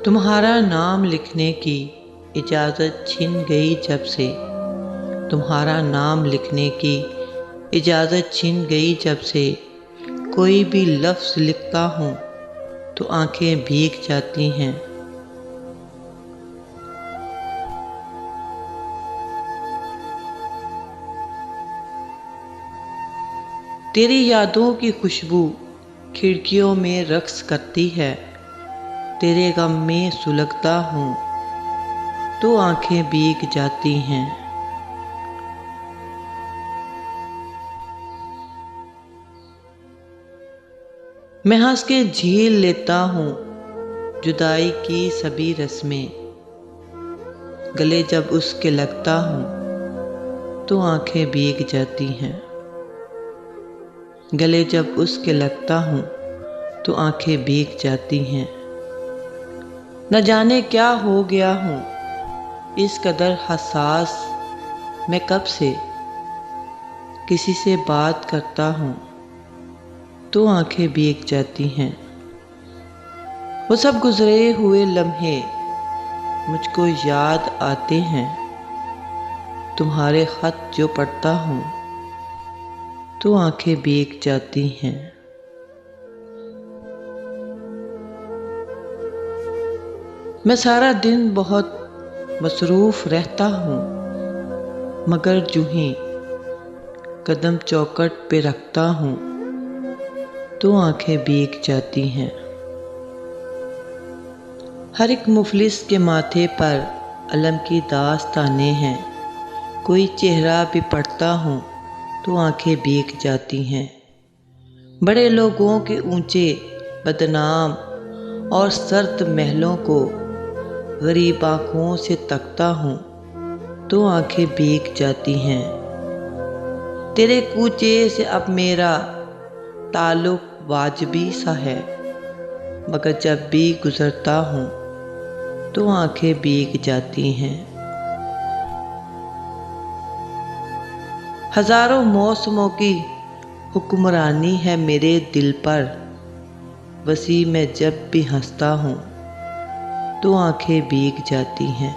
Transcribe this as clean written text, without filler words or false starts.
तुम्हारा नाम लिखने की इजाज़त छिन गई जब से। तुम्हारा नाम लिखने की इजाज़त छिन गई जब से। कोई भी लफ्ज़ लिखता हूँ तो आंखें भीग जाती हैं। तेरी यादों की खुशबू खिड़कियों में रक्स करती है। तेरे गम में सुलगता हूँ तो आंखें भीग जाती हैं। मैं हंस के झेल लेता हूँ जुदाई की सभी रस्में। गले जब उसके लगता हूँ तो आंखें भीग जाती हैं। गले जब उसके लगता हूँ तो आंखें भीग जाती हैं। न जाने क्या हो गया हूँ इस कदर हसास। मैं कब से किसी से बात करता हूँ तो आंखें भीग जाती हैं। वो सब गुजरे हुए लम्हे मुझको याद आते हैं। तुम्हारे खत जो पढ़ता हूँ तो आंखें भीग जाती हैं। मैं सारा दिन बहुत मसरूफ़ रहता हूँ मगर जूं ही कदम चौखट पे रखता हूँ तो आंखें भीग जाती हैं। हर एक मुफलिस के माथे पर अलम की दास्तानें हैं। कोई चेहरा भी पढ़ता हूँ तो आंखें भीग जाती हैं। बड़े लोगों के ऊंचे बदनाम और सर्द महलों को गरीब आँखों से तकता हूँ तो आंखें भीग जाती हैं। तेरे कूचे से अब मेरा ताल्लुक वाजबी सा है मगर जब भी गुजरता हूँ तो आंखें भीग जाती हैं। हजारों मौसमों की हुक्मरानी है मेरे दिल पर। वसी मैं जब भी हंसता हूँ तो आंखें भीग जाती हैं।